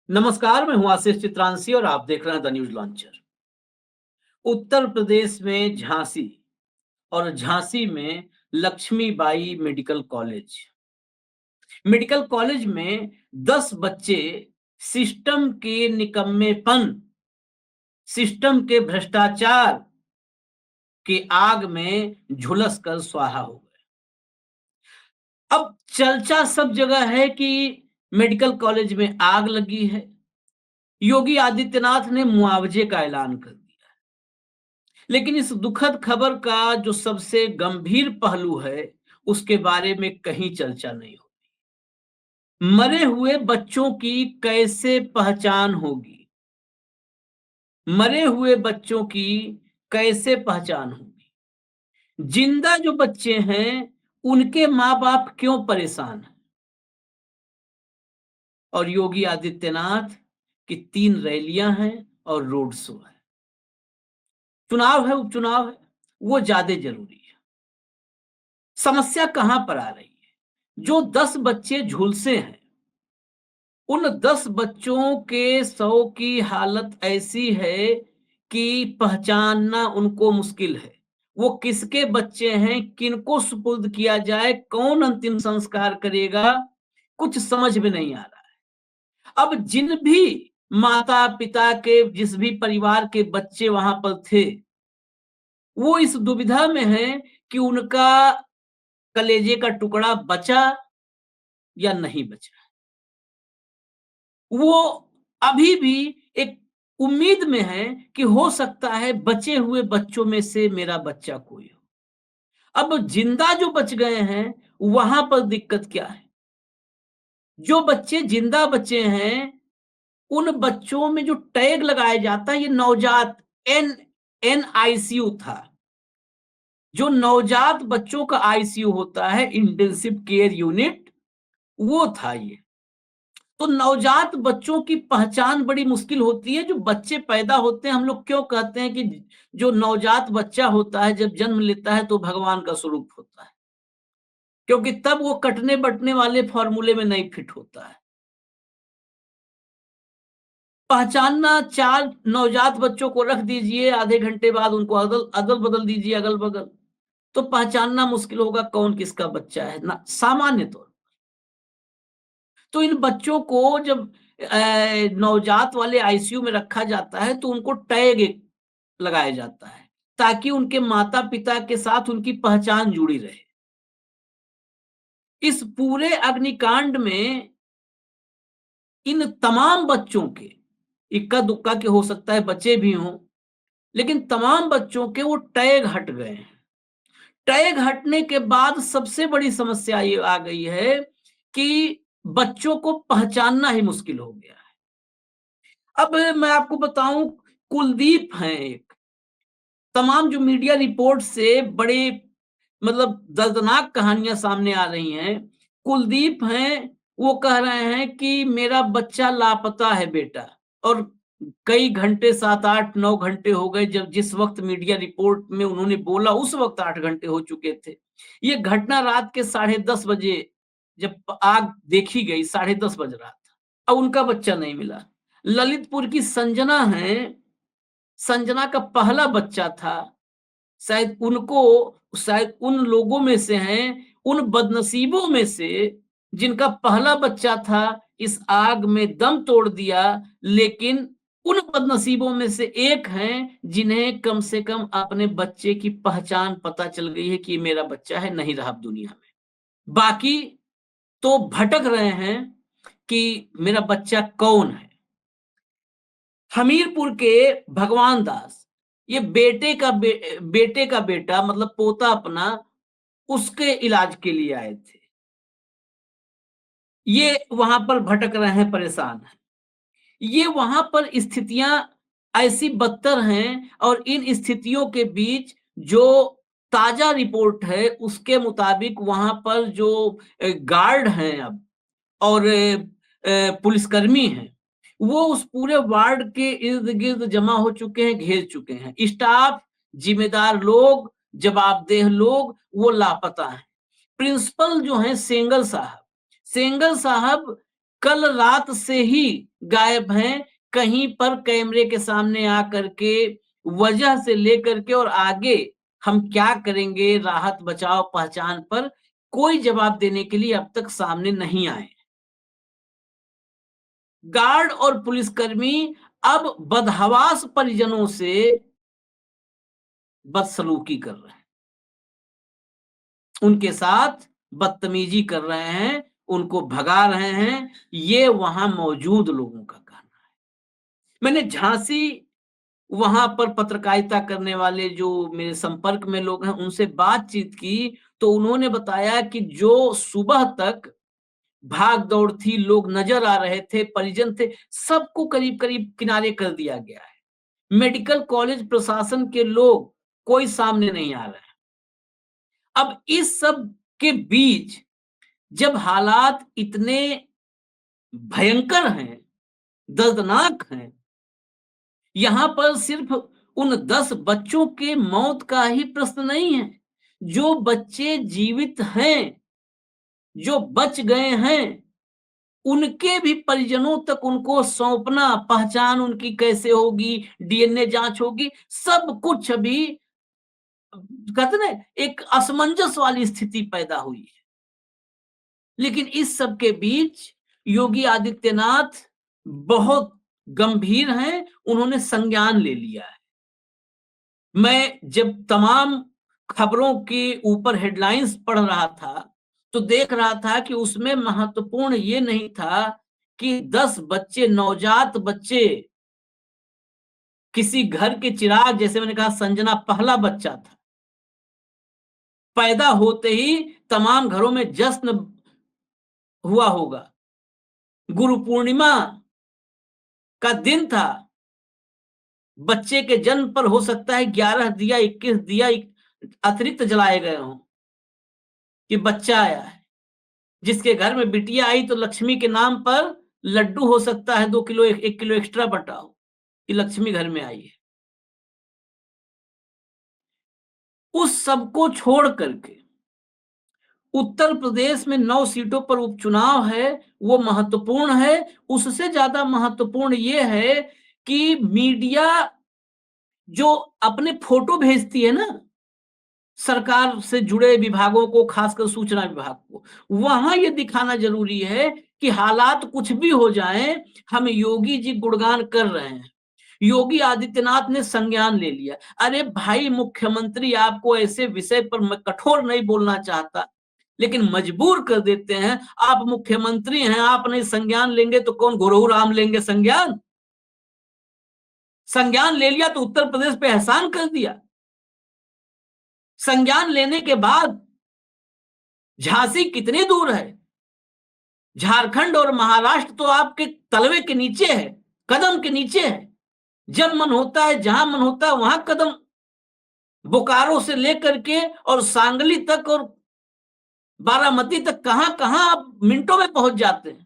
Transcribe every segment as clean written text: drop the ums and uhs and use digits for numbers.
नमस्कार, मैं हूं आशीष चित्रांशी और आप देख रहे हैं the news launcher. Uttar Pradesh में झांसी और झांसी में लक्ष्मीबाई मेडिकल कॉलेज में 10 बच्चे सिस्टम के निकम्मेपन, सिस्टम के भ्रष्टाचार की आग में झुलस कर स्वाहा हो गए। अब चर्चा सब जगह है कि मेडिकल कॉलेज में आग लगी है। योगी आदित्यनाथ ने मुआवजे का ऐलान कर दिया। लेकिन इस दुखद खबर का जो सबसे गंभीर पहलू है, उसके बारे में कहीं चर्चा नहीं होती। मरे हुए बच्चों की कैसे पहचान होगी? मरे हुए बच्चों की कैसे पहचान होगी? जिंदा जो बच्चे हैं, उनके माँ-बाप क्यों परेशान हैं? और योगी आदित्यनाथ की 3 रैलियां हैं और रोड शो है। चुनाव है, उपचुनाव है, वो ज्यादा जरूरी है। समस्या कहां पर आ रही है? जो 10 बच्चे झुलसे हैं, उन 10 बच्चों के 100 की हालत ऐसी है कि पहचानना उनको मुश्किल है। वो किसके बच्चे हैं, किनको सुपुर्द किया जाए, कौन अंतिम संस्कार करेगा, कुछ समझ में नहीं आ रहा है। अब जिन भी माता-पिता के, जिस भी परिवार के बच्चे वहां पर थे, वो इस दुविधा में हैं कि उनका कलेजे का टुकड़ा बचा या नहीं बचा। वो अभी भी एक उम्मीद में है कि हो सकता है बचे हुए बच्चों में से मेरा बच्चा कोई हो। अब जिंदा जो बच गए हैं, वहां पर दिक्कत क्या है? जो बच्चे जिंदा बचे हैं, उन बच्चों में जो टैग लगाया जाता है, ये नवजात एन एनआईसीयू था। जो नवजात बच्चों का आईसीयू होता है, इंटेंसिव केयर यूनिट, वो था ये। तो नवजात बच्चों की पहचान बड़ी मुश्किल होती है। जो बच्चे पैदा होते हैं, हम लोग क्यों कहते हैं कि जो नवजात बच्चा होता है, जब जन्म लेता है तो भगवान का स्वरूप होता है, क्योंकि तब वो कटने बटने वाले फॉर्मूले में नहीं फिट होता है। पहचानना, 4 नवजात बच्चों को रख दीजिए, आधे घंटे बाद उनको अदल अदल बदल दीजिए अगल बगल, तो पहचानना मुश्किल होगा कौन किसका बच्चा है ना, सामान्य तौर। तो इन बच्चों को जब नवजात वाले आईसीयू में रखा जाता है, तो उनको टैग एक लगाया जाता है, ताकि उनके माता-पिता के साथ उनकी पहचान जुड़ी रहे। इस पूरे अग्निकांड में इन तमाम बच्चों के, इक्का-दुक्का के हो सकता है बचे भी हों, लेकिन तमाम बच्चों के वो टैग हट गए हैं। टैग हटने के बाद सबसे बड़ी समस्या ये आ गई है कि बच्चों को पहचानना ही मुश्किल हो गया है। अब मैं आपको बताऊं, कुलदीप हैं एक, तमाम जो मीडिया रिपोर्ट से बड़े मतलब दर्दनाक कहानियां सामने आ रही हैं। कुलदीप हैं, वो कह रहे हैं कि मेरा बच्चा लापता है बेटा, और कई घंटे, 7, 8, 9 घंटे हो गए। जब जिस वक्त मीडिया रिपोर्ट में उन्होंने बोला, उस वक्त 8 घंटे हो चुके थे। ये घटना रात के 10:30 बजे जब आग देखी गई, 10:30 बज रहा था। अब उनका बच्चा नहीं मिला। ललितपुर की संजना है, संजना का पहला बच्चा था। शायद उन लोगों में से हैं, उन बदनसीबों में से जिनका पहला बच्चा था, इस आग में दम तोड़ दिया। लेकिन उन बदनसीबों में से एक हैं जिन्हें कम से कम अपने बच्चे की पहचान पता चल गई है कि ये मेरा बच्चा है, नहीं रहा अब दुनिया में। बाकी तो भटक रहे हैं कि मेरा बच्चा कौन है। हमीरपुर के भगवान दास, ये बेटे का बेटा, मतलब पोता अपना, उसके इलाज के लिए आए थे। ये वहां पर भटक रहे हैं, परेशान हैं। ये वहां पर स्थितियां ऐसी बदतर हैं, और इन स्थितियों के बीच जो ताजा रिपोर्ट है, उसके मुताबिक वहां पर जो गार्ड हैं अब, और पुलिसकर्मी हैं, वो उस पूरे वार्ड के इर्द-गिर्द जमा हो चुके हैं, घेर चुके हैं। स्टाफ, जिम्मेदार लोग, जवाबदेह लोग, वो लापता हैं। प्रिंसिपल जो हैं सेंगर साहब कल रात से ही गायब हैं, कहीं पर कैमरे के सामने आकर के वजह से लेकर के और आगे हम क्या करेंगे राहत बचाव पहचान पर कोई जवाब देने के लिए अब तक सामने नहीं आए। गार्ड और पुलिसकर्मी अब बदहवास परिजनों से बदसलूकी कर रहे हैं, उनके साथ बदतमीजी कर रहे हैं, उनको भगा रहे हैं, ये वहां मौजूद लोगों का कहना है। मैंने झांसी वहां पर पत्रकारिता करने वाले जो मेरे संपर्क में लोग हैं उनसे बातचीत की, तो उन्होंने बताया कि जो सुबह तक भाग दौड़ थी, लोग नजर आ रहे थे, परिजन थे, सबको करीब करीब किनारे कर दिया गया है। मेडिकल कॉलेज प्रशासन के लोग कोई सामने नहीं आ रहे हैं। अब इस सब के बीच जब हालात इतने भयंकर हैं, दर्दनाक हैं, यहां पर सिर्फ उन 10 बच्चों के मौत का ही प्रश्न नहीं है। जो बच्चे जीवित हैं, जो बच गए हैं, उनके भी परिजनों तक उनको सौंपना, पहचान उनकी कैसे होगी, डीएनए जांच होगी, सब कुछ अभी कहते ना एक असमंजस वाली स्थिति पैदा हुई है। लेकिन इस सब के बीच योगी आदित्यनाथ बहुत गंभीर हैं, उन्होंने संज्ञान ले लिया है। मैं जब तमाम खबरों के ऊपर हेडलाइंस पढ़ रहा था, तो देख रहा था कि उसमें महत्वपूर्ण ये नहीं था कि 10 बच्चे, नवजात बच्चे, किसी घर के चिराग, जैसे मैंने कहा संजना पहला बच्चा था, पैदा होते ही तमाम घरों में जश्न हुआ होगा। गुरु पूर्णिमा का दिन था, बच्चे के जन्म पर हो सकता है 11 दिया, 21 दिया अतिरिक्त जलाए गए हों कि बच्चा आया है। जिसके घर में बिटिया आई तो लक्ष्मी के नाम पर लड्डू हो सकता है 2 किलो 1 किलो एक्स्ट्रा बटा हो कि लक्ष्मी घर में आई है। उस सबको छोड़ करके उत्तर प्रदेश में 9 सीटों पर उपचुनाव है, वो महत्वपूर्ण है। उससे ज्यादा महत्वपूर्ण ये है कि मीडिया जो अपने फोटो भेजती है ना सरकार से जुड़े विभागों को, खासकर सूचना विभाग को, वहां ये दिखाना जरूरी है कि हालात कुछ भी हो जाएं, हम योगी जी गुणगान कर रहे हैं, योगी आदित्यनाथ ने संज्ञान ले लिया। अरे भाई मुख्यमंत्री, आपको ऐसे विषय पर मैं कठोर नहीं बोलना चाहता, लेकिन मजबूर कर देते हैं। आप मुख्यमंत्री हैं, आप नहीं संज्ञान लेंगे तो कौन गुरु राम लेंगे संज्ञान? संज्ञान ले लिया तो उत्तर प्रदेश पे एहसान कर दिया। संज्ञान लेने के बाद झांसी कितनी दूर है? झारखंड और महाराष्ट्र तो आपके तलवे के नीचे है, कदम के नीचे है। जब मन होता है, जहां मन होता है वहां कदम, बोकारो से लेकर के और सांगली तक और बारामती तक कहां कहां आप मिनटों में पहुंच जाते हैं।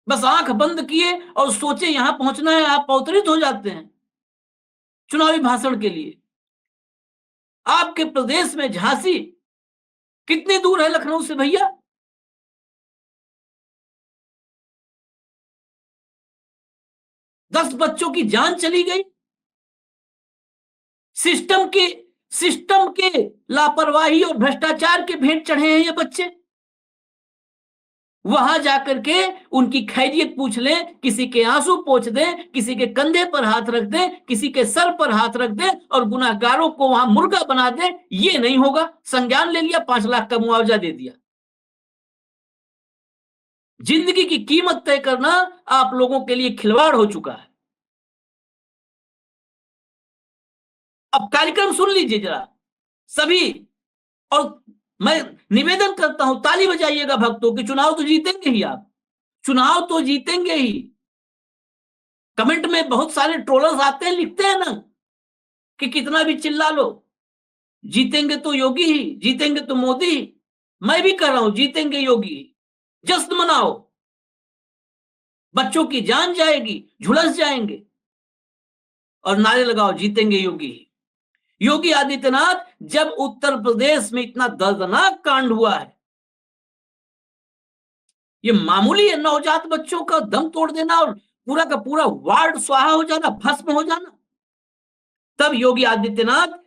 बस आंख बंद किए और सोचे यहां पहुंचना है, आप अवतरित हो जाते हैं चुनावी भाषण के लिए। आपके प्रदेश में झांसी कितनी दूर है लखनऊ से भैया? 10 बच्चों की जान चली गई। सिस्टम के सिस्टम के लापरवाही और भ्रष्टाचार के भेंट चढ़े हैं ये बच्चे। वहां जाकर के उनकी खैरियत पूछ लें, किसी के आंसू पोंछ दें, किसी के कंधे पर हाथ रख दें, किसी के सर पर हाथ रख दें और गुनाहगारों को वहां मुर्गा बना दें, ये नहीं होगा। संज्ञान ले लिया, 5 लाख का मुआवजा दे दिया। जिंदगी की कीमत तय करना आप लोगों के लिए खिलवाड़ हो चुका है। अब कार्यक्रम सुन लीजिए जरा सभी, और मैं निवेदन करता हूं ताली बजाइएगा भक्तों की, चुनाव तो जीतेंगे ही आप, चुनाव तो जीतेंगे ही। कमेंट में बहुत सारे ट्रोलर्स आते हैं, लिखते हैं ना कि कितना भी चिल्ला लो, जीतेंगे तो योगी ही, जीतेंगे तो मोदी ही। मैं भी कर रहा हूं, जीतेंगे योगी ही, जश्न मनाओ, बच्चों की जान जाएगी, झुलस जाएंगे और नारे लगाओ जीतेंगे योगी ही। योगी आदित्यनाथ, जब उत्तर प्रदेश में इतना दर्दनाक कांड हुआ है, ये मामूली है नवजात बच्चों का दम तोड़ देना और पूरा का पूरा वार्ड स्वाहा हो जाना, भस्म हो जाना। तब योगी आदित्यनाथ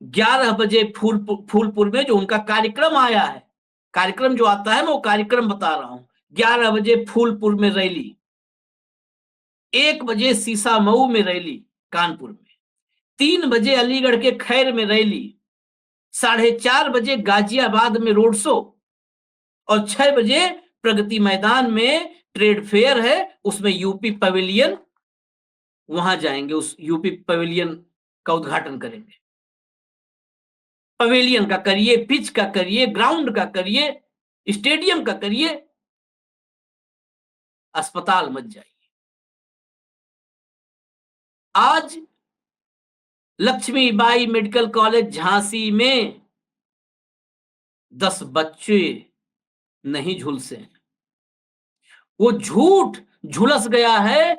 11 बजे फूलपुर में जो उनका कार्यक्रम आया है, कार्यक्रम जो आता है मैं वो कार्यक्रम बता रहा हूं। 11 बजे फूलपुर में रैली, 1 बजे सीसामऊ में रैली कानपुर में, 3 बजे अलीगढ़ के खैर में रैली, 4:30 बजे गाजियाबाद में रोड शो और 6 बजे प्रगति मैदान में ट्रेड फेयर है, उसमें यूपी पवेलियन, वहां जाएंगे, उस यूपी पवेलियन का उद्घाटन करेंगे। पवेलियन का करिए, पिच का करिए, ग्राउंड का करिए, स्टेडियम का करिए, अस्पताल मत जाइए। आज लक्ष्मीबाई मेडिकल कॉलेज झांसी में 10 बच्चे नहीं झुलसे, वो झूठ झुलस गया है।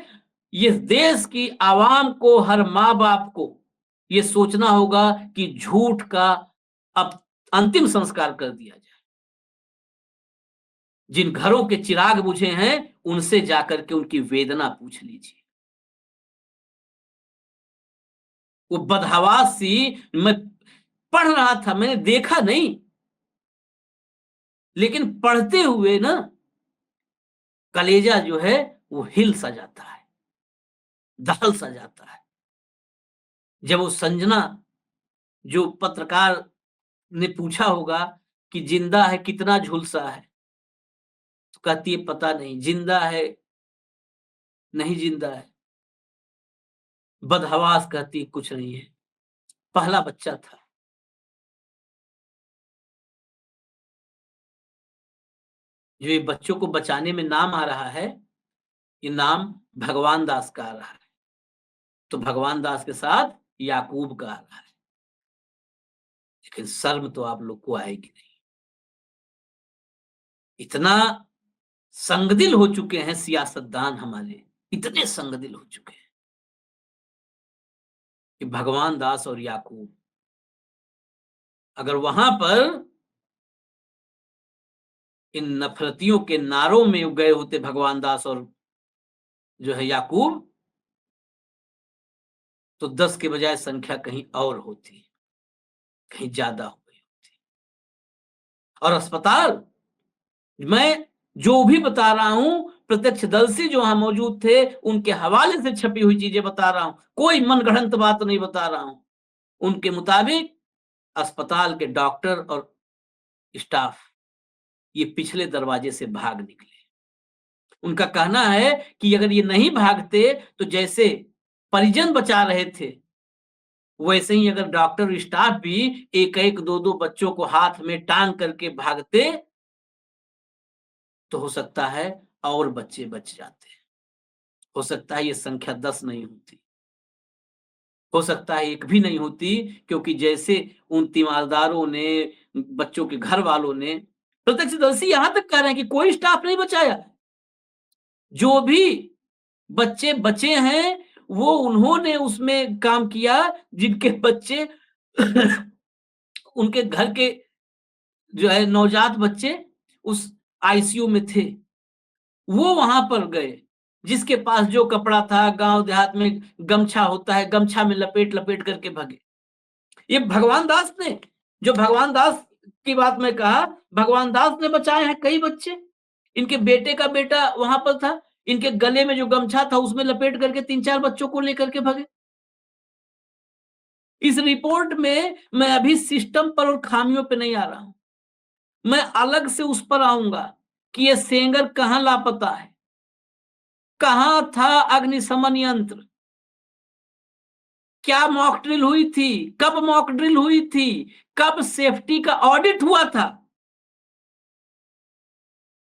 ये देश की आवाम को, हर माँ बाप को ये सोचना होगा कि झूठ का अब अंतिम संस्कार कर दिया जाए। जिन घरों के चिराग बुझे हैं उनसे जाकर के उनकी वेदना पूछ लीजिए। वो बदहवास सी, मैं पढ़ रहा था, मैंने देखा नहीं, लेकिन पढ़ते हुए ना कलेजा जो है वो हिल सा जाता है, दहल सा जाता है। जब वो संजना, जो पत्रकार ने पूछा होगा कि जिंदा है कितना झुलसा है, तो कहती है पता नहीं, जिंदा है नहीं जिंदा है। बदहवास कहती है कुछ नहीं है, पहला बच्चा था। जो ये बच्चों को बचाने में नाम आ रहा है, ये नाम भगवान दास का आ रहा है, तो भगवान दास के साथ याकूब का आ रहा है। लेकिन शर्म तो आप लोग को आएगी नहीं। इतना संगदिल हो चुके हैं सियासतदान हमारे, इतने संगदिल हो चुके हैं कि भगवान दास और याकूब, अगर वहां पर इन नफरतियों के नारों में गए होते भगवान दास और जो है याकूब, तो 10 के बजाय संख्या कहीं और होती, कहीं ज्यादा हो गई होती। और अस्पताल, मैं जो भी बता रहा हूं प्रत्यक्षदर्शी जो वहां मौजूद थे उनके हवाले से छपी हुई चीजें बता रहा हूं, कोई मनगढ़ंत बात नहीं बता रहा हूं। उनके मुताबिक अस्पताल के डॉक्टर और स्टाफ ये पिछले दरवाजे से भाग निकले। उनका कहना है कि अगर ये नहीं भागते तो जैसे परिजन बचा रहे थे, वैसे ही अगर डॉक्टर और स्टाफ भी एक एक दो दो बच्चों को हाथ में टांग करके भागते तो हो सकता है और बच्चे बच जाते, हो सकता है ये संख्या 10 नहीं होती, हो सकता है एक भी नहीं होती, क्योंकि जैसे उन तीमारदारों ने, बच्चों के घर वालों ने, प्रत्यक्षदर्शी यहां तक कह रहे हैं कि कोई स्टाफ नहीं बचाया। जो भी बच्चे बचे हैं वो उन्होंने उसमें काम किया जिनके बच्चे उनके घर के जो है नवजात बच्चे उस आईसीयू में थे, वो वहां पर गए। जिसके पास जो कपड़ा था, गांव देहात में गमछा होता है, गमछा में लपेट लपेट करके भगे। ये भगवान दास ने, जो भगवान दास की बात मैं कहा, भगवान दास ने बचाए हैं कई बच्चे। इनके बेटे का बेटा वहां पर था, इनके गले में जो गमछा था उसमें लपेट करके 3-4 बच्चों को लेकर के भगे। इस रिपोर्ट में मैं अभी सिस्टम पर और खामियों पे नहीं आ रहा हूं, मैं अलग से उस पर आऊंगा कि ये सेंगर कहां लापता है, कहां था अग्निशमन यंत्र, क्या मॉक ड्रिल हुई थी, कब मॉक ड्रिल हुई थी, कब सेफ्टी का ऑडिट हुआ था।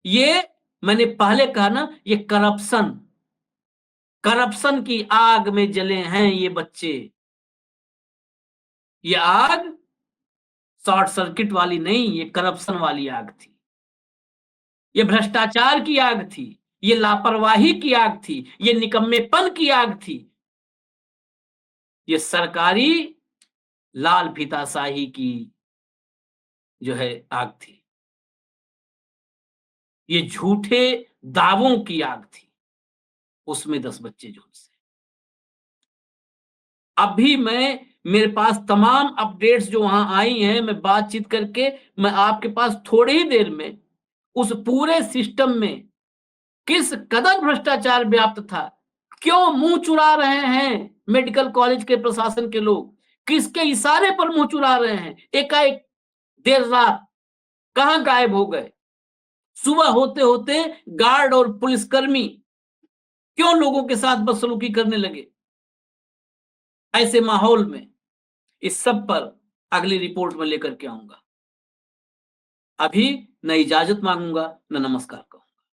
ये मैंने पहले कहा ना, ये करप्शन, करप्शन की आग में जले हैं ये बच्चे। ये आग शॉर्ट सर्किट वाली नहीं, ये करप्शन वाली आग थी, ये भ्रष्टाचार की आग थी, ये लापरवाही की आग थी, ये निकम्मेपन की आग थी, ये सरकारी लाल फीताशाही की जो है आग थी। ये झूठे दावों की आग थी, उसमें 10 बच्चे झुलसे। अभी मेरे पास तमाम अपडेट्स जो वहां आई हैं, मैं बातचीत करके मैं आपके पास थोड़ी ही देर में उस पूरे सिस्टम में किस कदर भ्रष्टाचार व्याप्त था, क्यों मुंह चुरा रहे हैं मेडिकल कॉलेज के प्रशासन के लोग, किसके इशारे पर मुंह चुरा रहे हैं, एकाएक देर रात कहां गायब हो गए, सुबह होते होते गार्ड और पुलिसकर्मी क्यों लोगों के साथ बदसलूकी करने लगे। ऐसे माहौल में इस सब पर अगली रिपोर्ट में लेकर के आऊंगा। अभी न इजाजत मांगूंगा, न नमस्कार कहूंगा।